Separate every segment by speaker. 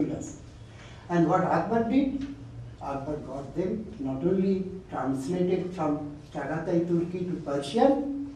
Speaker 1: us. And what Akbar did, Akbar got them not only translated from Chagatai Turki to Persian,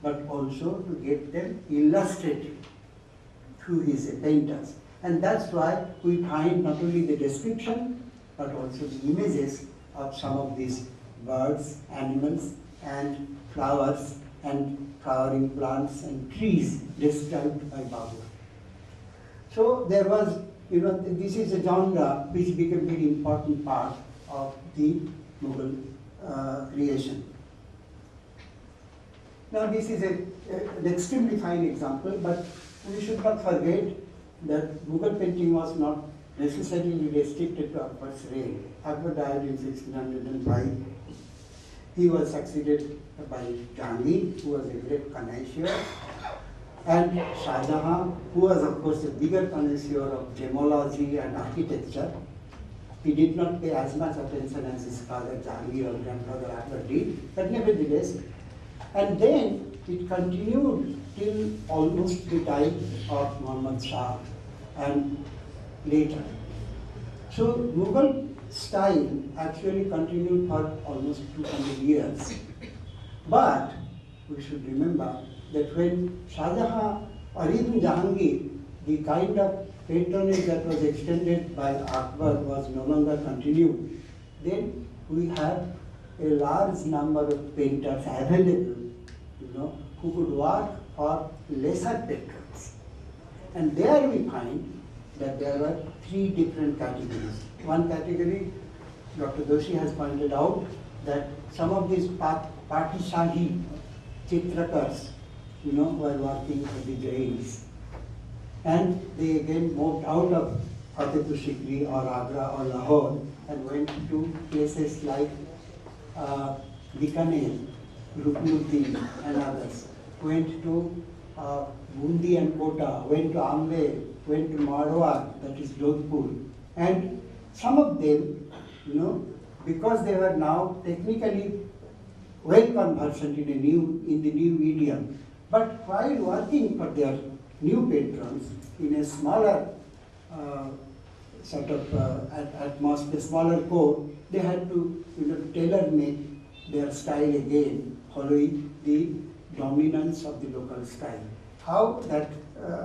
Speaker 1: but also to get them illustrated through his painters. And that's why we find not only the description, but also the images of some of these birds, animals, and flowers, and flowering plants and trees described by Babur. So there was, this is a genre which became a very important part of the Mughal creation. Now this is an extremely fine example, but we should not forget that Mughal painting was not necessarily restricted to Akbar's reign. Akbar died in 1605. He was succeeded by Jahangir, who was a great connoisseur, and Shah Jahan, who was of course a bigger connoisseur of gemology and architecture. He did not pay as much attention as his father Jahangir or grandfather Akbar did, but nevertheless. And then it continued till almost the time of Muhammad Shah and later. So Mughal style actually continued for almost 200 years. But we should remember that when Shah Jahan or even Jahangir, the kind of patronage that was extended by Akbar was no longer continued, then we have a large number of painters available, who could work for lesser patrons. And there we find that there were three different categories. One category, Dr. Doshi has pointed out that some of these Patishahi Chitrakars, were working for the Jains. And they again moved out of Fatehpur Sikri or Agra or Lahore and went to places like Bikaner, Ruknuddin and others. Went to Bundi and Kota, went to Amber, went to Marwar, that is Jodhpur. And some of them, because they were now technically well conversant in the new medium, but while working for their new patrons in a smaller atmosphere, smaller core, they had to tailor-make their style again, following the dominance of the local style. How that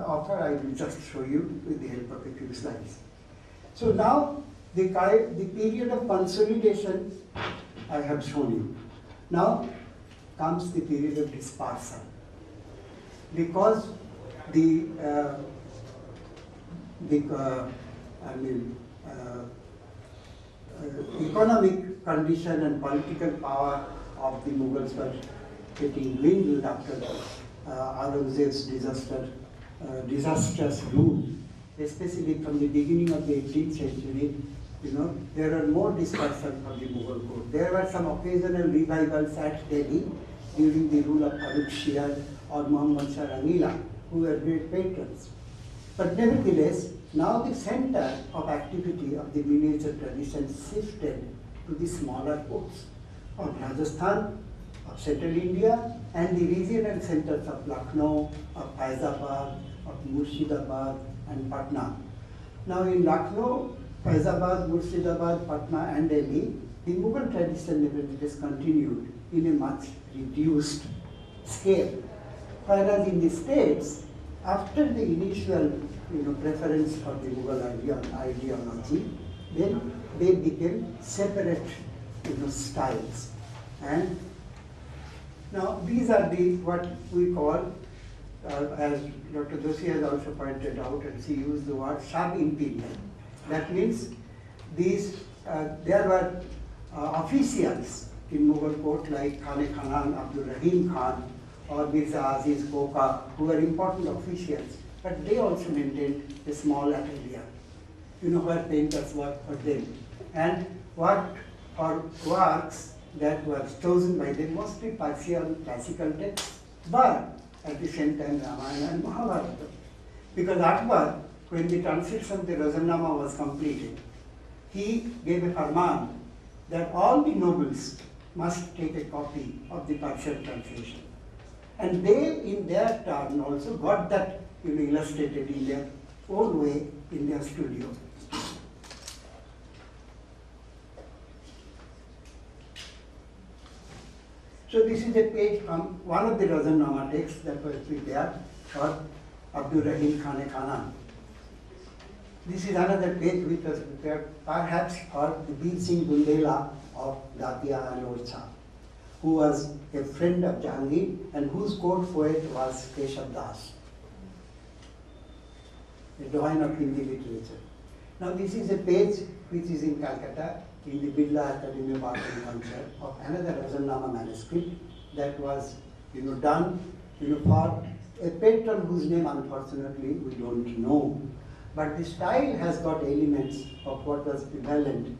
Speaker 1: occurred, I will just show you with the help of a few slides. So now the period of consolidation I have shown you. Now comes the period of dispersal. Because the economic condition and political power of the Mughals were getting dwindled after Aurangzeb's disastrous rule, especially from the beginning of the 18th century. There were more dispersal from the Mughal court. There were some occasional revivals at Delhi during the rule of Farrukh Shir or Muhammad Shah Rangila, who were great patrons. But nevertheless, now the center of activity of the miniature tradition shifted to the smaller courts of Rajasthan, of central India, and the regional centers of Lucknow, of Faizabad, of Murshidabad, and Patna. Now in Lucknow, Faizabad, Murshidabad, Patna, and Delhi, the Mughal tradition nevertheless continued in a much reduced scale. Whereas in the states, after the initial preference for the Mughal ideology, then they became separate styles. And now these are what we call, as Dr. Doshi has also pointed out, and she used the word sub-imperial. That means there were officials in Mughal court like Khan Abdul Rahim Khan or Mirza Aziz Koka, who were important officials, but they also maintained a small atelier, where painters worked for them, and worked for works that were chosen by them, mostly Persian classical texts, but at the same time Ramayana and Mahabharata. Because Akbar, when the translation of the Razannama was completed, he gave a farman that all the nobles must take a copy of the Persian translation. And they, in their turn, also got that illustrated in their own way in their studio. So this is a page from one of the Razamnama texts that was prepared for Abdul Rahim Khan Khanan. This is another page which was prepared perhaps for the Bir Singh Bundela of Datia and Orcha, who was a friend of Jahangir and whose court poet was Keshav Das, a doyen of Hindi literature. Now this is a page which is in Calcutta in the Birla Academy of Art and Culture of another Razamnama manuscript that was done for a patron whose name unfortunately we don't know. But the style has got elements of what was prevalent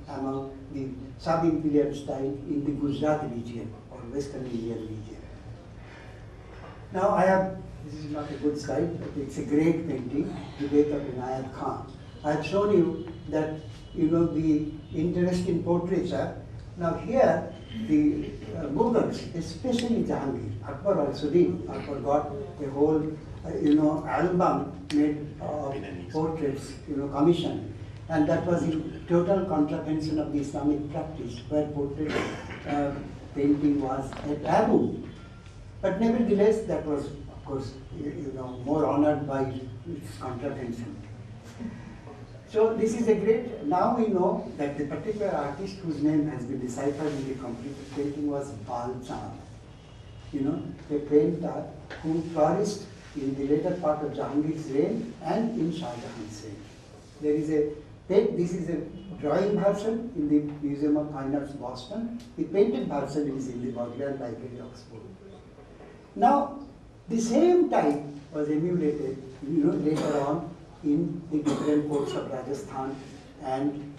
Speaker 1: among the sub-imperial style in the Gujarat region or Western Indian region. Now this is not a good slide, but it's a great painting, the Death of Inayat Khan. I have shown you that the interest in portraiture. Now here the Mughals, especially Jahangir, Akbar also did. Akbar got a whole album made of portraits, commissioned, and that was in total contravention of the Islamic practice, where portrait painting was a taboo. But nevertheless, that was, of course, more honored by its contravention. So this is a great, now we know that the particular artist whose name has been deciphered in the completed painting was Bal Chand. A painter who flourished in the later part of Jahangir's reign and in Shah Jahan's reign. There is this is a drawing version in the Museum of Fine Arts, Boston. The painted version is in the Bodleian Library, Oxford. Now, the same type was emulated, later on in the different courts of Rajasthan and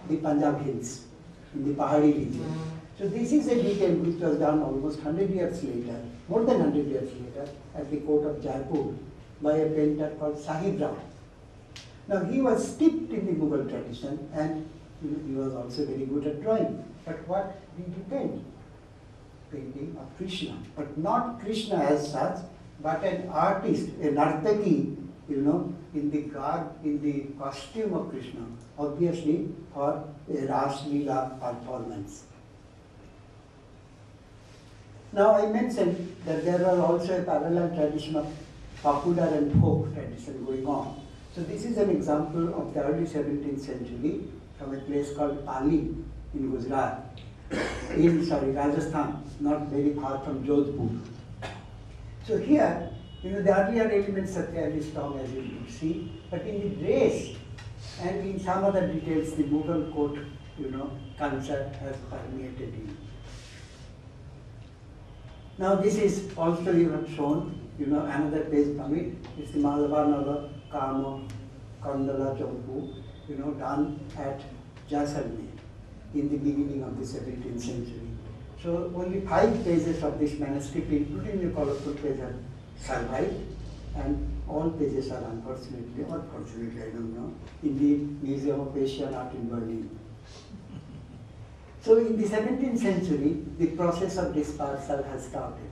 Speaker 1: the Punjab Hills, in the Pahari region. So this is a detail which was done almost 100 years later, more than 100 years later, at the court of Jaipur by a painter called Sahib Rao. Now he was steeped in the Mughal tradition and he was also very good at drawing. But what did he paint? Painting of Krishna, but not Krishna as such, but an artist, a Nartaki, in the garb, in the costume of Krishna, obviously for a Ras Leela performance. Now I mentioned that there was also a parallel tradition of popular and folk tradition going on. So this is an example of the early 17th century from a place called Pali in Gujarat, Rajasthan, not very far from Jodhpur. So here, the earlier elements are fairly strong, as you can see, but in the dress and in some other details, the Mughal court, culture has permeated in. Now this is also you have shown, another page from it. It's the Malabar Nagar Kamo Kandala Champu, done at Jaisalmer in the beginning of the 17th century. So only 5 pages of this manuscript, including the colorful page, have survived, and all pages are unfortunately, or fortunately, I don't know, in the Museum of Asian Art in Berlin. So in the 17th century, the process of dispersal has started.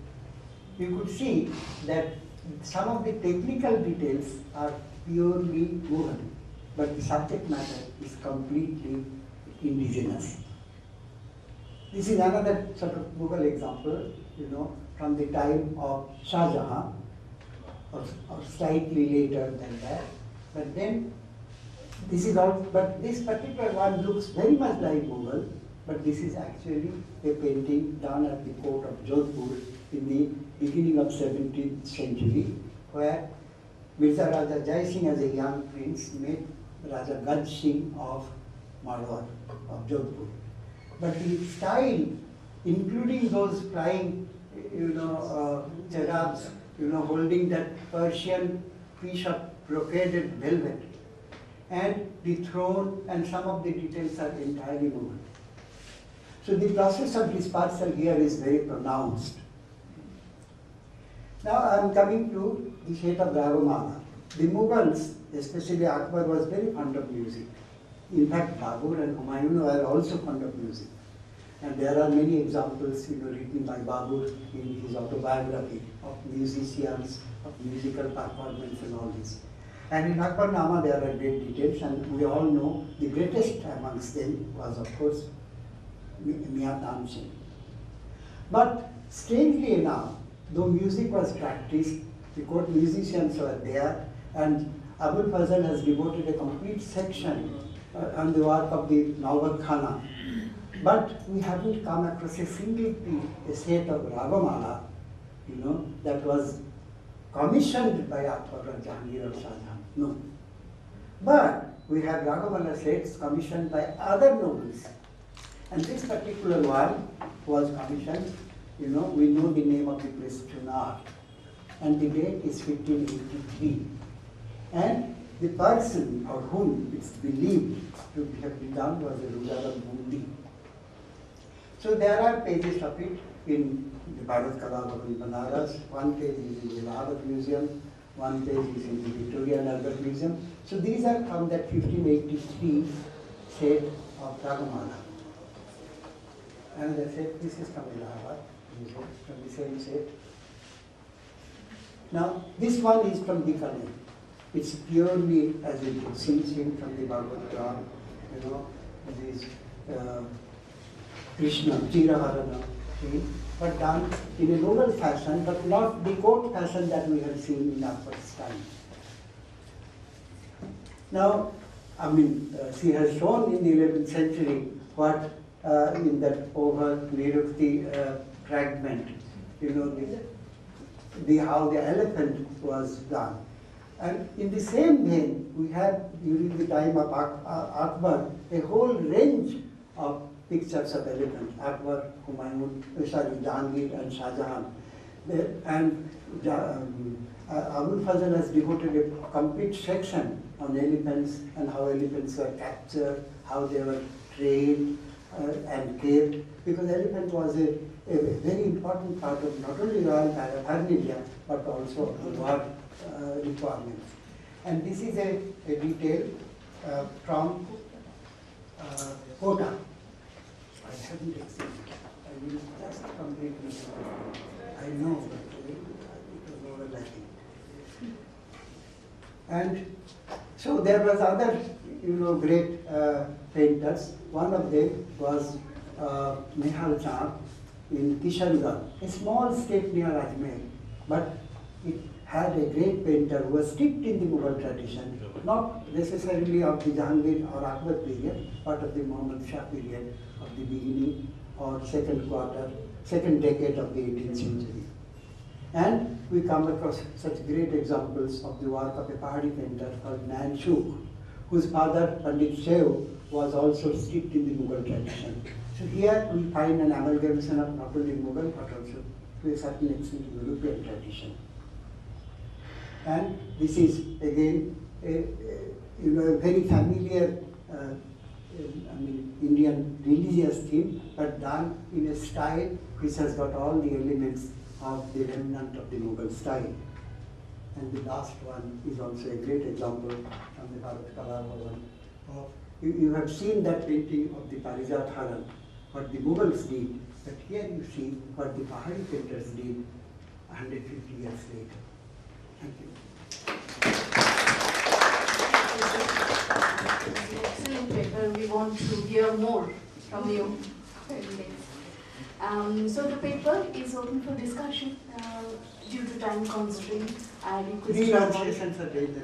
Speaker 1: You could see that some of the technical details are purely Mughal, but the subject matter is completely indigenous. This is another sort of Mughal example, from the time of Shah Jahan, or slightly later than that. But then, this is all, but this particular one looks very much like Mughal, but this is actually a painting done at the court of Jodhpur in the beginning of 17th century, where Mirza Raja Jai Singh as a young prince met Raja Gaj Singh of Marwar, of Jodhpur. But the style, including those flying, cherubs, holding that Persian piece of brocaded velvet, and the throne and some of the details are entirely Mughal. So the process of dispersal here is very pronounced. Now I am coming to the fate of Ragamaga. The Mughals, especially Akbar, was very fond of music. In fact, Babur and Humayun were also fond of music. And there are many examples written by Babur in his autobiography of musicians, of musical performance and all this. And in Akbarnama there are great details, and we all know the greatest amongst them was, of course, Mian Tansen. But strangely enough, though music was practiced, the court musicians were there, and Abul Fazl has devoted a complete section on the work of the Nawab Khana. But we haven't come across a single piece, a set of Ragamala, that was commissioned by Akbar or Jahangir or Shah Jahan. No. But we have Ragamala sets commissioned by other nobles. And this particular one was commissioned, we know the name of the place, Chunar. And the date is 1583. And the person or whom it's believed to have been done was a ruler of Bundi. So there are pages of it in the Bharat Kala Bhavan Banaras. One page is in the Allahabad Museum, one page is in the Victoria and Albert Museum. So these are from that 1583 set of Ragamala. And the set, this is from Allahabad Museum, from the same set. Now, this one is from Bikaner. It's purely as it seems in from the Bhagavad Gita, this Krishna, Chiraharana, but done in a noble fashion, but not the court fashion that we have seen in Akbar's time. Now, she has shown in the 11th century what in that over Nirukti fragment, how the elephant was done. And in the same vein, we have during the time of Akbar a whole range of pictures of elephants. Akbar, Humayun, Jahangir and Shah Jahan. And Abul Fazl has devoted a complete section on elephants and how elephants were captured, how they were trained and kept, because elephant was a very important part of not only royal paraphernalia but also of the war requirements. And this is a detail from Kota. I haven't exceeded. I will just complete it. I know, but it was overlapping. And so there was other, great painters. One of them was Nehal Chand in Kishangarh, a small state near Ajmer, but it had a great painter who was steeped in the Mughal tradition, not necessarily of the Jahangir or Akbar period, but of the Muhammad Shah period of the beginning or second decade of the 18th century. And we come across such great examples of the work of a Pahari painter called Nayan Shukh, whose father, Pandit Shev, was also steeped in the Mughal tradition. So here we find an amalgamation of not only Mughal but also to a certain extent European tradition. And this is again a very familiar Indian religious theme, but done in a style which has got all the elements of the remnant of the Mughal style. And the last one is also a great example from the Bharat Kala Bhavan. You have seen that painting of the Parijat Haran, what the Mughals did, but here you see what the Pahari painters did 150 years later. Thank you.
Speaker 2: Excellent paper. We want to hear more from you. So the paper is open for discussion due to time constraint. I request
Speaker 1: Free lunch sessions are taken.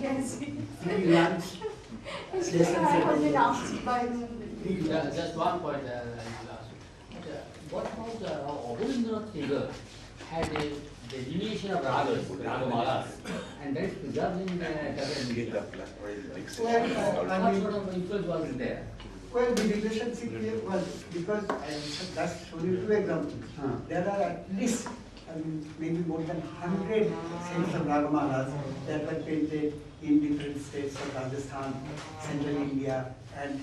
Speaker 2: Yes.
Speaker 1: Free lunch sessions
Speaker 2: I have been
Speaker 1: are
Speaker 2: asked by
Speaker 3: just one point I will ask. What about Abhindranath Tagore had a delineation of Ragamalas, and that is preserved in the what sort of influence was there?
Speaker 1: Well, the relationship here was because that's only two examples. There are at least maybe more than 100 sets of Ragamalas that were painted in different states of Rajasthan, Central India, and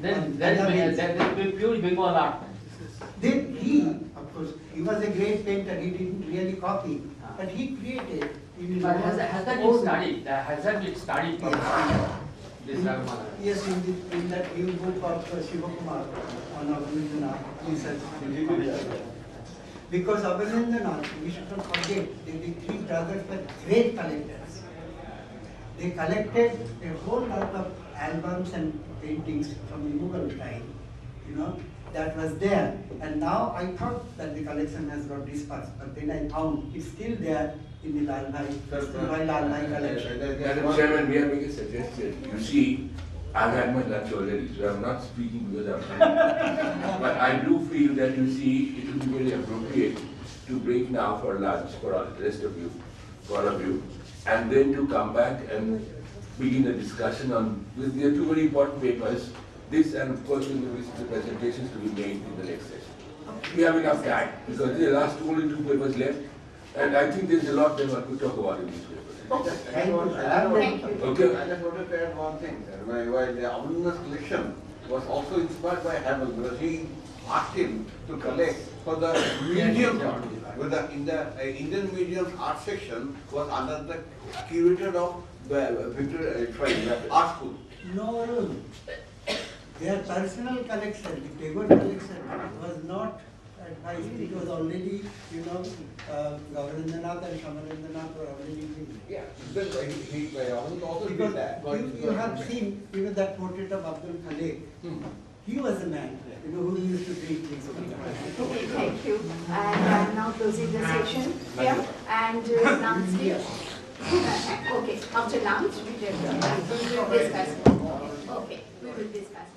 Speaker 3: Then that is pure Bengal art.
Speaker 1: Then of course, he was a great painter. He didn't really copy, but he created.
Speaker 3: But has that been studied? Has that been studied? This Ragamala?
Speaker 1: Yes, in that new book of Shivakumar on Abhindranath, research. Because Abhindranath, we should not forget, the three brothers were great collectors. They collected a whole lot of albums and paintings from the Mughal time, that was there. And now I thought that the collection has got dispersed, but then I found it's still there in the Lal Bhai, my Lal Bhai collection.
Speaker 4: Madam Chairman, may I make a suggestion? You see, I've had my lunch already, so I'm not speaking because I'm hungry. But I do feel that, you see, it would be very appropriate to break now for lunch for all the rest of you, for all of you, and then to come back and begin a discussion on, there are two very important papers, this and of course the presentations to be made in the next session. We have enough time, because there are only two papers left, and I think there's a lot that one could talk about in these papers.
Speaker 1: Thank you.
Speaker 4: Okay.
Speaker 5: I just wanted to add one thing, sir. While the Abdul's collection was also inspired by Havel, because he asked him to collect for the museum part. In the Indian Museum art section was under the curator of Victor Art School.
Speaker 1: No, their personal collection, the paper collection was not advised. It was already, Gaurarendranath and Shamarendranath were already doing it.
Speaker 5: Yeah, because Abdul also did
Speaker 1: Because
Speaker 5: that.
Speaker 1: you have seen even that portrait of Abdul Khalek. He was a man, who used to drink things.
Speaker 2: Okay, thank you. And I'm now closing the session here. And lastly, okay, after lunch, we will discuss. Okay, we will discuss.